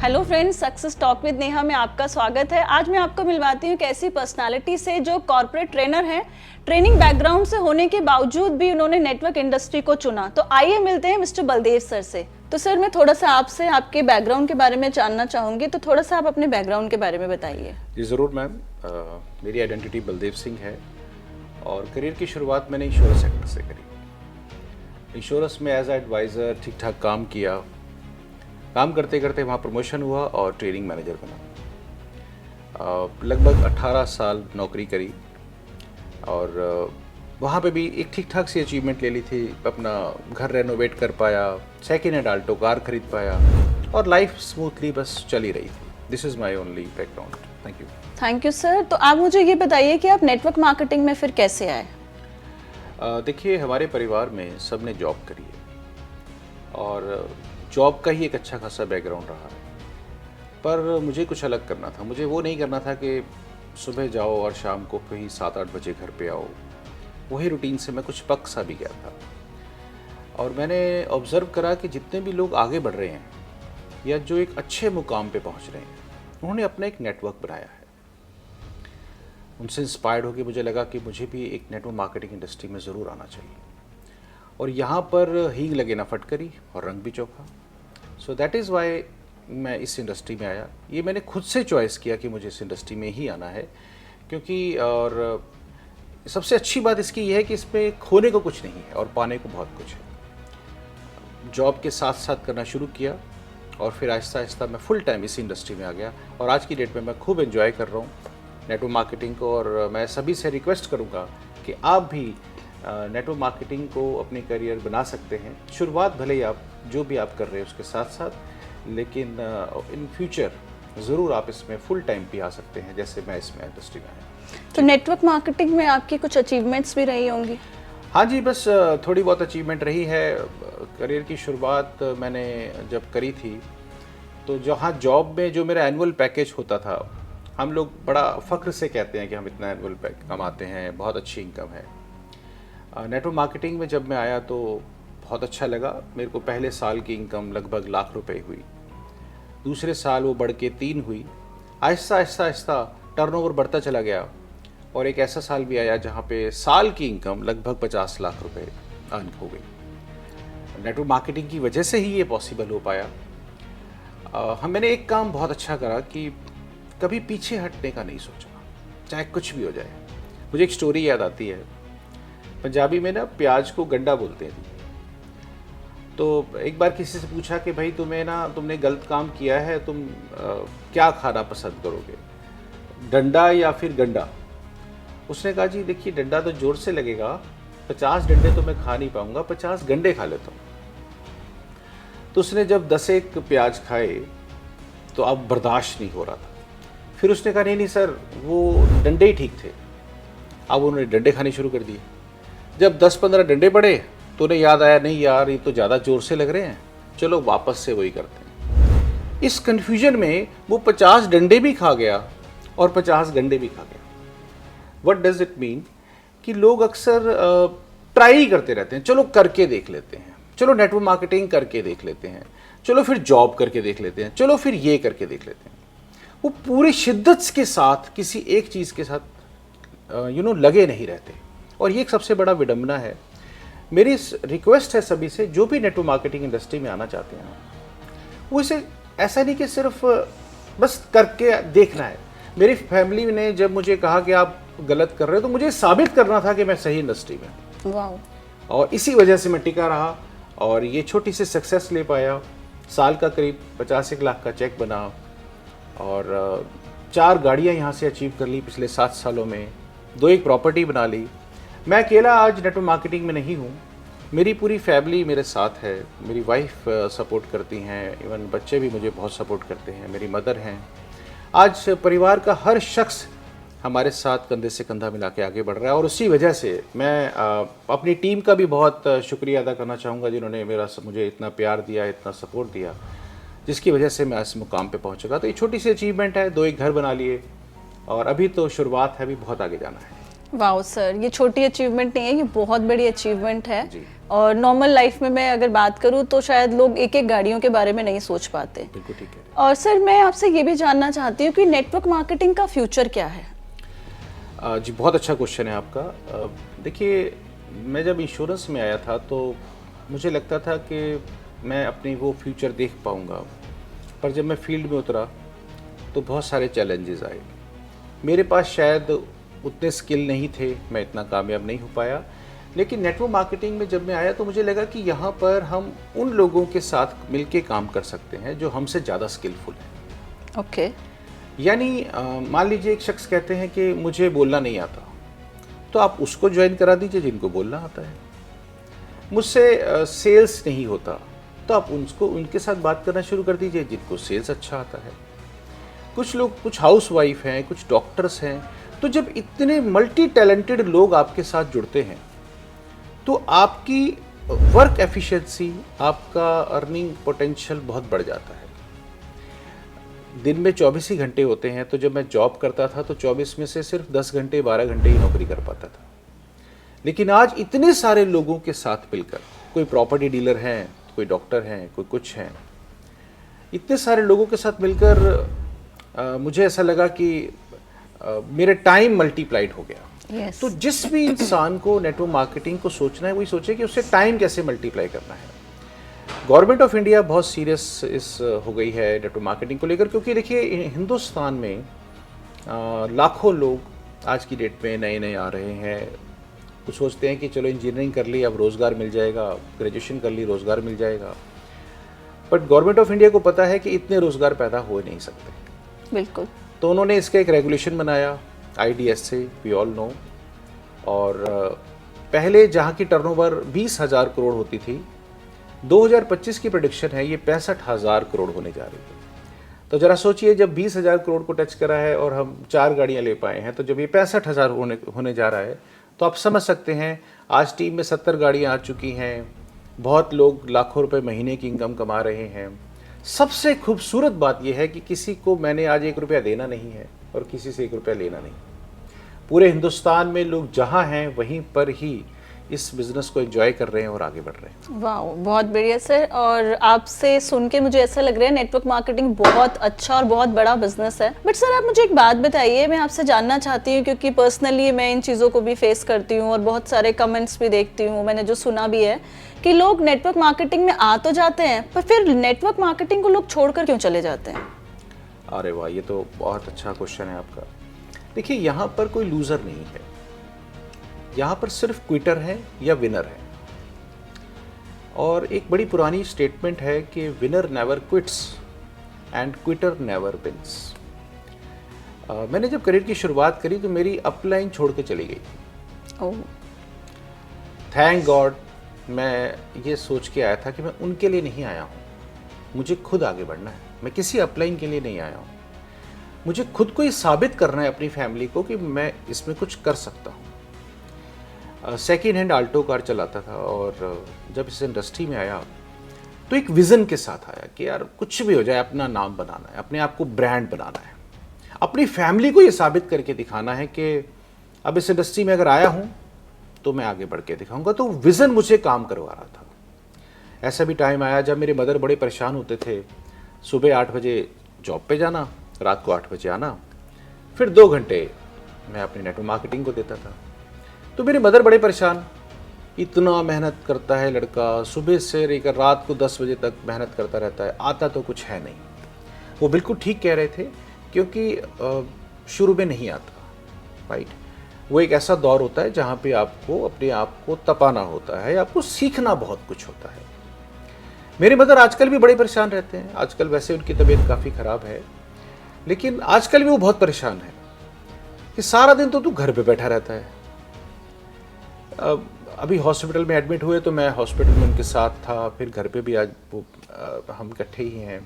Hello friends, success talk with Neha में आपका स्वागत है। आज मैं आपको मिलवाती हूँ एक ऐसी पर्सनालिटी से जो कॉर्पोरेट ट्रेनर है। ट्रेनिंग बैकग्राउंड से होने के बावजूद भी उन्होंने नेटवर्क इंडस्ट्री को चुना। तो आइए मिलते हैं मिस्टर बलदेव सर से। तो सर, मैं थोड़ा सा आपसे आपके बैकग्राउंड के बारे में जानना चाहूँगी, तो थोड़ा सा आप अपने बैकग्राउंड के बारे में बताइए। जी ज़रूर मैम। मेरी आइडेंटिटी बलदेव सिंह है और करियर की शुरुआत मैंने इंश्योरेंस सेक्टर से करी। इंश्योरेंस में एज एडवाइज़र ठीक ठाक काम किया। काम करते करते वहाँ प्रमोशन हुआ और ट्रेनिंग मैनेजर बना। लगभग 18 साल नौकरी करी और वहाँ पे भी एक ठीक ठाक सी अचीवमेंट ले ली थी। अपना घर रेनोवेट कर पाया, सेकेंड हैंड आल्टो कार खरीद पाया और लाइफ स्मूथली बस चली रही थी। This is my only background. Thank you. Thank you sir. तो आप मुझे ये बताइए कि आप नेटवर्क मार्केटिंग में फिर कैसे आए? देखिए, हमारे परिवार में सब ने जॉब करी है और जॉब का ही एक अच्छा खासा बैकग्राउंड रहा है। पर मुझे कुछ अलग करना था। मुझे वो नहीं करना था कि सुबह जाओ और शाम को कहीं 7-8 बजे घर पे आओ। वही रूटीन से मैं कुछ पक सा भी गया था और मैंने ऑब्ज़र्व करा कि जितने भी लोग आगे बढ़ रहे हैं या जो एक अच्छे मुकाम पे पहुंच रहे हैं, उन्होंने अपना एक नेटवर्क बनाया है। उनसे इंस्पायर्ड होकर मुझे लगा कि मुझे भी एक नेटवर्क मार्केटिंग इंडस्ट्री में ज़रूर आना चाहिए और यहाँ पर हींग लगे ना फटकरी और रंग भी चोखा। सो दैट इज़ वाई मैं इस इंडस्ट्री में आया। ये मैंने खुद से चॉइस किया कि मुझे इस इंडस्ट्री में ही आना है, क्योंकि और सबसे अच्छी बात इसकी ये है कि इसमें खोने को कुछ नहीं है और पाने को बहुत कुछ है। जॉब के साथ साथ करना शुरू किया और फिर आहिस्ता आहिस्ता मैं फुल टाइम इसी इंडस्ट्री में आ गया और आज की डेट में मैं खूब एंजॉय कर रहा हूँ नेटवर्क मार्केटिंग को। और मैं सभी से रिक्वेस्ट करूँगा कि आप भी नेटवर्क मार्केटिंग को अपनी करियर बना सकते हैं। शुरुआत भले ही आप जो भी आप कर रहे हैं उसके साथ साथ, लेकिन इन फ्यूचर ज़रूर आप इसमें फुल टाइम भी आ सकते हैं, जैसे मैं इसमें इंडस्ट्री में आया। तो नेटवर्क मार्केटिंग में आपकी कुछ अचीवमेंट्स भी रही होंगी? हाँ जी, बस थोड़ी बहुत अचीवमेंट रही है। करियर की शुरुआत मैंने जब करी थी तो जहाँ जॉब में जो मेरा एनुअल पैकेज होता था, हम लोग बड़ा फ़ख्र से कहते हैं कि हम इतना एनुअल पैकेज कमाते हैं, बहुत अच्छी इनकम है। नेटवर्क मार्केटिंग में जब मैं आया तो बहुत अच्छा लगा। मेरे को पहले साल की इनकम लगभग लाख रुपए हुई, दूसरे साल वो बढ़ के 3 हुई। आहिस्ता आहिस्ता आहिस्ता टर्नओवर बढ़ता चला गया और एक ऐसा साल भी आया जहाँ पे साल की इनकम लगभग 50 लाख रुपए अर्न हो गई। नेटवर्क मार्केटिंग की वजह से ही ये पॉसिबल हो पाया। मैंने एक काम बहुत अच्छा करा कि कभी पीछे हटने का नहीं सोचा, चाहे कुछ भी हो जाए। मुझे एक स्टोरी याद आती है। पंजाबी में ना प्याज को गंडा बोलते हैं। तो एक बार किसी से पूछा कि भाई तुमने गलत काम किया है, तुम क्या खाना पसंद करोगे, डंडा या फिर गंडा? उसने कहा जी देखिए, डंडा तो जोर से लगेगा, 50 डंडे तो मैं खा नहीं पाऊंगा, 50 गंडे खा लेता हूँ। तो उसने जब 10 एक प्याज खाए तो अब बर्दाश्त नहीं हो रहा था। फिर उसने कहा नहीं सर, वो डंडे ही ठीक थे। अब उन्होंने डंडे खाने शुरू कर दिए। जब 10-15 डंडे पड़े तो उन्हें याद आया, नहीं यार ये तो ज़्यादा ज़ोर से लग रहे हैं, चलो वापस से वही करते हैं। इस कन्फ्यूजन में वो 50 डंडे भी खा गया और 50 गंडे भी खा गया। व्हाट डज इट मीन कि लोग अक्सर ट्राई करते रहते हैं, चलो करके देख लेते हैं, चलो नेटवर्क मार्केटिंग करके देख लेते हैं, चलो फिर जॉब करके देख लेते हैं, चलो फिर ये करके देख लेते हैं। वो पूरी शिद्दत के साथ किसी एक चीज़ के साथ लगे नहीं रहते और ये एक सबसे बड़ा विडंबना है। मेरी रिक्वेस्ट है सभी से, जो भी नेटवर्क मार्केटिंग इंडस्ट्री में आना चाहते हैं, वो इसे ऐसा नहीं कि सिर्फ बस करके देखना है। मेरी फैमिली ने जब मुझे कहा कि आप गलत कर रहे हो, तो मुझे साबित करना था कि मैं सही इंडस्ट्री में हूँ। वाओ। और इसी वजह से मैं टिका रहा और ये छोटी सी सक्सेस ले पाया। साल का करीब 50 लाख का चेक बना और 4 गाड़ियाँ यहाँ से अचीव कर ली पिछले 7 सालों में, 2 एक प्रॉपर्टी बना ली। मैं अकेला आज नेटवर्क मार्केटिंग में नहीं हूँ, मेरी पूरी फैमिली मेरे साथ है। मेरी वाइफ सपोर्ट करती हैं, इवन बच्चे भी मुझे बहुत सपोर्ट करते हैं, मेरी मदर हैं। आज परिवार का हर शख्स हमारे साथ कंधे से कंधा मिला के आगे बढ़ रहा है और उसी वजह से मैं अपनी टीम का भी बहुत शुक्रिया अदा करना चाहूँगा, जिन्होंने मुझे इतना प्यार दिया, इतना सपोर्ट दिया, जिसकी वजह से मैं इस मुकाम पे पहुँचूँगा। तो ये छोटी सी अचीवमेंट है, 2 एक घर बना लिए और अभी तो शुरुआत है, अभी बहुत आगे जाना है। वाओ सर, ये छोटी अचीवमेंट नहीं है, ये बहुत बड़ी अचीवमेंट है। जी। और नॉर्मल लाइफ में मैं अगर बात करूँ तो शायद लोग एक एक गाड़ियों के बारे में नहीं सोच पाते। बिल्कुल ठीक है। और सर मैं आपसे ये भी जानना चाहती हूँ कि नेटवर्क मार्केटिंग का फ्यूचर क्या है? जी, बहुत अच्छा क्वेश्चन है आपका। देखिए, मैं जब इंश्योरेंस में आया था तो मुझे लगता था कि मैं अपनी वो फ्यूचर देख पाऊँगा, पर जब मैं फील्ड में उतरा तो बहुत सारे चैलेंजेस आए। मेरे पास शायद उतने स्किल नहीं थे, मैं इतना कामयाब नहीं हो पाया। लेकिन नेटवर्क मार्केटिंग में जब मैं आया तो मुझे लगा कि यहाँ पर हम उन लोगों के साथ मिलके काम कर सकते हैं जो हमसे ज़्यादा स्किलफुल हैं। ओके। यानी मान लीजिए एक शख्स कहते हैं कि मुझे बोलना नहीं आता, तो आप उसको ज्वाइन करा दीजिए जिनको बोलना आता है। मुझसे सेल्स नहीं होता, तो आप उनके साथ बात करना शुरू कर दीजिए जिनको सेल्स अच्छा आता है। कुछ लोग, कुछ हाउस वाइफ हैं, कुछ डॉक्टर्स हैं। तो जब इतने मल्टी टैलेंटेड लोग आपके साथ जुड़ते हैं तो आपकी वर्क एफिशिएंसी, आपका अर्निंग पोटेंशियल बहुत बढ़ जाता है। दिन में 24 ही घंटे होते हैं, तो जब मैं जॉब करता था तो 24 में से सिर्फ 10 घंटे 12 घंटे ही नौकरी कर पाता था। लेकिन आज इतने सारे लोगों के साथ मिलकर, कोई प्रॉपर्टी डीलर हैं, कोई डॉक्टर हैं, कोई कुछ हैं, इतने सारे लोगों के साथ मिलकर मुझे ऐसा लगा कि मेरा टाइम मल्टीप्लाइड हो गया। Yes. तो जिस भी इंसान को नेटवर्क मार्केटिंग को सोचना है वही सोचे कि उससे टाइम कैसे मल्टीप्लाई करना है। गवर्नमेंट ऑफ इंडिया बहुत सीरियस हो गई है नेटवर्क मार्केटिंग को लेकर, क्योंकि देखिए हिंदुस्तान में लाखों लोग आज की डेट में नए नए आ रहे हैं। कुछ सोचते हैं कि चलो इंजीनियरिंग कर ली अब रोज़गार मिल जाएगा, ग्रेजुएशन कर ली रोज़गार मिल जाएगा, बट गवर्नमेंट ऑफ इंडिया को पता है कि इतने रोज़गार पैदा हो नहीं सकते। बिल्कुल। तो उन्होंने इसका एक रेगुलेशन बनाया, IDSA, वी ऑल नो। और पहले जहाँ की टर्नओवर 20,000 करोड़ होती थी, 2025 की प्रेडिक्शन है ये 65,000 करोड़ होने जा रही है। तो ज़रा सोचिए, जब 20,000 करोड़ को टच करा है और हम 4 गाड़ियाँ ले पाए हैं, तो जब ये 65,000 होने जा रहा है तो आप समझ सकते हैं। आज टीम में 70 गाड़ियाँ आ चुकी हैं, बहुत लोग लाखों रुपए महीने की इनकम कमा रहे हैं। सबसे खूबसूरत बात यह है कि किसी को मैंने आज 1 रुपया देना नहीं है और किसी से 1 रुपया लेना नहीं। पूरे हिंदुस्तान में लोग जहाँ हैं वहीं पर ही इस बिज़नेस को एंजॉय कर रहे हैं और आगे बढ़ रहे हैं। वाह, बहुत बढ़िया सर। और आपसे सुन के मुझे ऐसा लग रहा है नेटवर्क मार्केटिंग बहुत अच्छा और बहुत बड़ा बिजनेस है। बट सर आप मुझे एक बात बताइए, मैं आपसे जानना चाहती हूँ क्योंकि पर्सनली मैं इन चीज़ों को भी फेस करती हूँ और बहुत सारे कमेंट्स भी देखती हूँ, मैंने जो सुना भी है कि लोग नेटवर्क मार्केटिंग में आ तो जाते हैं पर फिर नेटवर्क मार्केटिंग को लोग छोड़कर क्यों चले जाते हैं? अरे वाह, ये तो बहुत अच्छा क्वेश्चन है आपका। देखिए, यहाँ पर कोई लूज़र नहीं है, यहाँ पर सिर्फ क्विटर है या विनर है। और एक बड़ी पुरानी स्टेटमेंट है कि winner never quits and quitter never wins. मैंने जब करियर की शुरुआत करी तो मेरी अपलाइन छोड़ के चली गई। ओह, थैंक गॉड, मैं ये सोच के आया था कि मैं उनके लिए नहीं आया हूँ, मुझे खुद आगे बढ़ना है। मैं किसी अपलाइन के लिए नहीं आया हूँ, मुझे खुद को ये साबित करना है अपनी फैमिली को कि मैं इसमें कुछ कर सकता हूँ। सेकेंड हैंड आल्टो कार चलाता था और जब इस इंडस्ट्री में आया तो एक विज़न के साथ आया कि यार कुछ भी हो जाए अपना नाम बनाना है, अपने आप को ब्रांड बनाना है, अपनी फैमिली को ये साबित करके दिखाना है कि अब इस इंडस्ट्री में अगर आया हूँ तो मैं आगे बढ़ के दिखाऊंगा। तो विज़न मुझे काम करवा रहा था। ऐसा भी टाइम आया जब मेरे मदर बड़े परेशान होते थे, सुबह 8 बजे जॉब पे जाना, रात को 8 बजे आना, फिर 2 घंटे मैं अपनी नेटवर्क मार्केटिंग को देता था। तो मेरी मदर बड़े परेशान, इतना मेहनत करता है लड़का, सुबह से लेकर रात को 10 बजे तक मेहनत करता रहता है, आता तो कुछ है नहीं। वो बिल्कुल ठीक कह रहे थे, क्योंकि शुरू में नहीं आता, राइट। वो एक ऐसा दौर होता है जहाँ पे आपको अपने आप को तपाना होता है, आपको सीखना बहुत कुछ होता है। मेरे मदर आजकल भी बड़े परेशान रहते हैं। आजकल वैसे उनकी तबीयत काफ़ी ख़राब है, लेकिन आजकल भी वो बहुत परेशान है कि सारा दिन तो तू घर पे बैठा रहता है। अभी हॉस्पिटल में एडमिट हुए तो मैं हॉस्पिटल में उनके साथ था, फिर घर पे भी आज वो हम इकट्ठे ही हैं।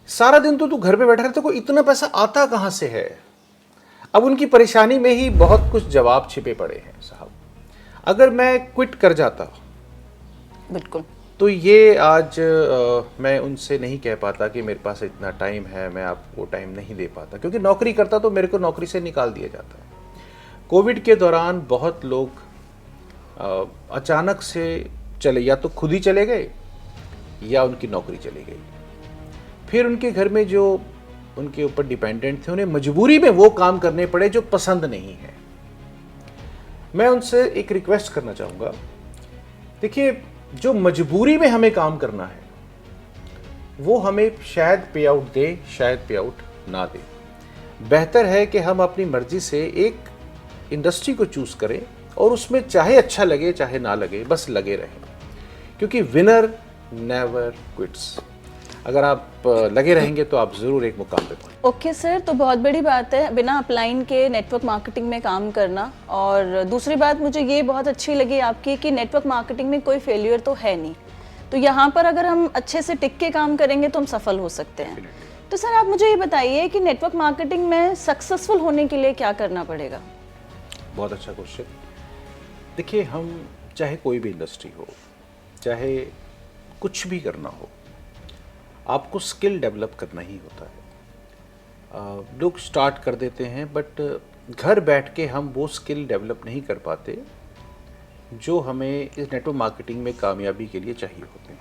सारा दिन तो तू घर पे बैठा रहता, कोई इतना पैसा आता कहाँ से है? अब उनकी परेशानी में ही बहुत कुछ जवाब छिपे पड़े हैं साहब। अगर मैं क्विट कर जाता बिल्कुल, तो ये आज मैं उनसे नहीं कह पाता कि मेरे पास इतना टाइम है, मैं आपको टाइम नहीं दे पाता, क्योंकि नौकरी करता तो मेरे को नौकरी से निकाल दिया जाता है। कोविड के दौरान बहुत लोग अचानक से चले, या तो खुद ही चले गए या उनकी नौकरी चली गई। फिर उनके घर में जो उनके ऊपर डिपेंडेंट थे, उन्हें मजबूरी में वो काम करने पड़े जो पसंद नहीं है। मैं उनसे एक रिक्वेस्ट करना चाहूँगा, देखिए जो मजबूरी में हमें काम करना है वो हमें शायद पे आउट दे, शायद पे आउट ना दे। बेहतर है कि हम अपनी मर्जी से एक इंडस्ट्री को चूज करें और उसमें चाहे अच्छा लगे चाहे ना लगे, बस लगे रहें, क्योंकि विनर नेवर क्विट्स। अगर आप लगे रहेंगे तो आप जरूर एक मुकाम पे पहुंचेंगे। ओके सर, तो बहुत बड़ी बात है बिना अपलाइन के नेटवर्क मार्केटिंग में काम करना। और दूसरी बात मुझे ये बहुत अच्छी लगी आपकी कि नेटवर्क मार्केटिंग में कोई फेलियर तो है नहीं, तो यहाँ पर अगर हम अच्छे से टिक के काम करेंगे तो हम सफल हो सकते हैं। तो सर आप मुझे ये बताइए कि नेटवर्क मार्केटिंग में सक्सेसफुल होने के लिए क्या करना पड़ेगा? बहुत अच्छा क्वेश्चन। देखिए, हम चाहे कोई भी इंडस्ट्री हो, चाहे कुछ भी करना हो, आपको स्किल डेवलप करना ही होता है। लोग स्टार्ट कर देते हैं, बट घर बैठ के हम वो स्किल डेवलप नहीं कर पाते जो हमें इस नेटवर्क मार्केटिंग में कामयाबी के लिए चाहिए होते हैं।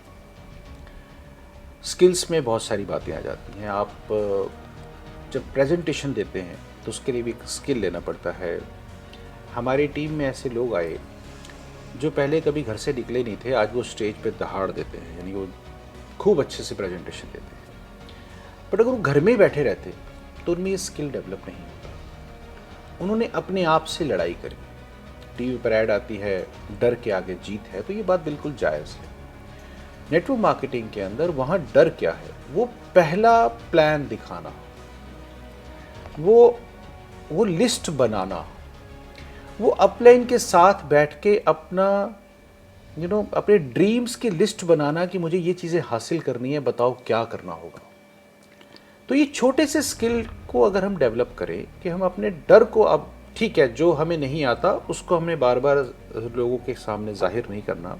स्किल्स में बहुत सारी बातें आ जाती हैं। आप जब प्रेजेंटेशन देते हैं तो उसके लिए भी स्किल लेना पड़ता है। हमारी टीम में ऐसे लोग आए जो पहले कभी घर से निकले नहीं थे, आज वो स्टेज पे दहाड़ देते हैं, यानी वो खूब अच्छे से प्रेजेंटेशन देते हैं। बट अगर वो घर में ही बैठे रहते तो उनमें ये स्किल डेवलप नहीं होता। उन्होंने अपने आप से लड़ाई करी। टीवी पर ऐड आती है, डर के आगे जीत है, तो ये बात बिल्कुल जायज़ है। नेटवर्क मार्केटिंग के अंदर वहाँ डर क्या है? वो पहला प्लान दिखाना, वो लिस्ट बनाना, वो अपलाइन के साथ बैठ के अपना अपने ड्रीम्स की लिस्ट बनाना कि मुझे ये चीज़ें हासिल करनी है, बताओ क्या करना होगा। तो ये छोटे से स्किल को अगर हम डेवलप करें कि हम अपने डर को, अब ठीक है जो हमें नहीं आता उसको हमें बार बार लोगों के सामने जाहिर नहीं करना,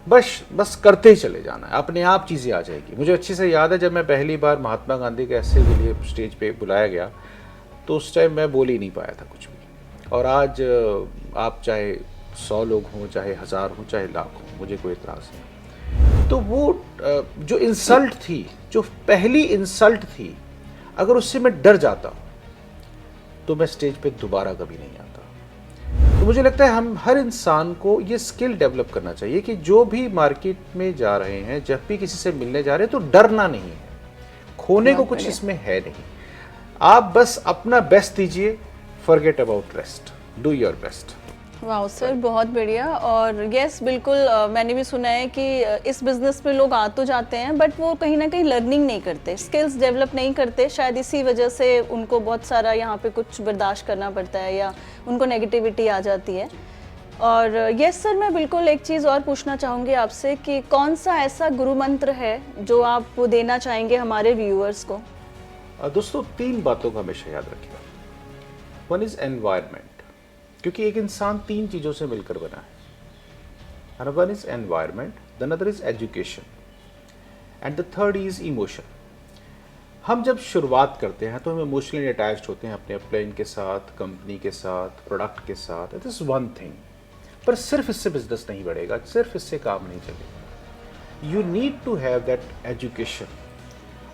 बस करते ही चले जाना है, अपने आप चीज़ें आ जाएगी। मुझे अच्छे से याद है जब मैं पहली बार महात्मा गांधी के ऐसे के लिए स्टेज पे बुलाया गया तो उस टाइम मैं बोल ही नहीं पाया था कुछ भी। और आज आप चाहे 100 लोग हों, चाहे 1000 हों, चाहे लाख हों, मुझे कोई एतराज़ नहीं। तो वो जो इंसल्ट थी, जो पहली इंसल्ट थी, अगर उससे मैं डर जाता तो मैं स्टेज पे दोबारा कभी नहीं आता। तो मुझे लगता है हम हर इंसान को ये स्किल डेवलप करना चाहिए कि जो भी मार्केट में जा रहे हैं, जब भी किसी से मिलने जा रहे हैं, तो डरना नहीं है, खोने को कुछ इसमें है नहीं। आप बस अपना बेस्ट दीजिए, forget about rest, do your best. वाह सर, बहुत बढ़िया। और यस बिल्कुल, मैंने भी सुना है कि इस बिज़नेस में लोग आ तो जाते हैं बट वो कहीं ना कहीं लर्निंग नहीं करते, स्किल्स डेवलप नहीं करते। शायद इसी वजह से उनको बहुत सारा यहाँ पे कुछ बर्दाश्त करना पड़ता है या उनको नेगेटिविटी आ जाती है। और यस सर, मैं बिल्कुल एक चीज़ और पूछना चाहूँगी आपसे कि कौन सा ऐसा गुरु मंत्र है जो आप देना चाहेंगे हमारे व्यूअर्स को? दोस्तों, 3 बातों का हमेशा याद रखिएगा। वन इज़ एनवायरनमेंट, क्योंकि एक इंसान 3 चीज़ों से मिलकर बना है। One is environment, the another is education and the third is emotion. हम जब शुरुआत करते हैं तो हम इमोशनली अटैच्ड होते हैं अपने अपलाइन के साथ, कंपनी के साथ, प्रोडक्ट के साथ। इट इज़ वन थिंग, पर सिर्फ इससे बिजनेस नहीं बढ़ेगा, सिर्फ इससे काम नहीं चलेगा। You need to have that education,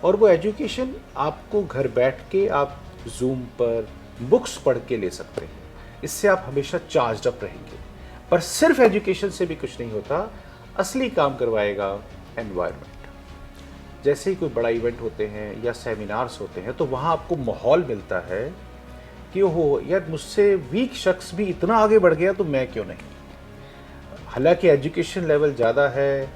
और वो एजुकेशन आपको घर बैठ के आप जूम पर बुक्स पढ़ के ले सकते हैं। इससे आप हमेशा चार्ज अप रहेंगे। पर सिर्फ एजुकेशन से भी कुछ नहीं होता, असली काम करवाएगा एनवायरनमेंट। जैसे ही कोई बड़ा इवेंट होते हैं या सेमिनार्स होते हैं तो वहाँ आपको माहौल मिलता है कि हो यार, मुझसे वीक शख्स भी इतना आगे बढ़ गया तो मैं क्यों नहीं। हालांकि एजुकेशन लेवल ज़्यादा है,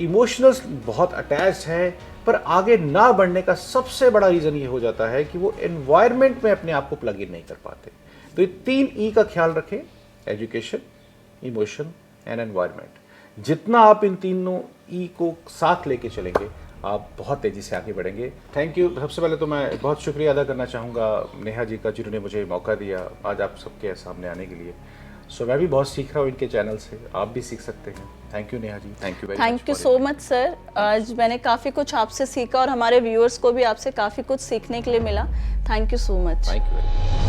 इमोशनल्स बहुत अटैच्ड है, पर आगे ना बढ़ने का सबसे बड़ा रीज़न ये हो जाता है कि वो एनवायरनमेंट में अपने आप को प्लग इन नहीं कर पाते। तो ये 3 ई का ख्याल रखें, एजुकेशन, इमोशन एंड एनवायरनमेंट। जितना आप इन तीनों ई को साथ लेके चलेंगे, आप बहुत तेज़ी से आगे बढ़ेंगे। Thank you. सबसे पहले तो मैं बहुत शुक्रिया अदा करना चाहूँगा नेहा जी का, जिन्होंने मुझे मौका दिया आज आप सबके सामने आने के लिए। सो मैं भी बहुत सीख रहा हूँ इनके चैनल से, आप भी सीख सकते हैं। Thank you Neha ji, thank you very much. Thank you so much sir, आज मैंने काफ़ी कुछ आपसे सीखा और हमारे व्यूअर्स को भी आपसे काफ़ी कुछ सीखने के लिए मिला। Thank you so much. Thank you very much.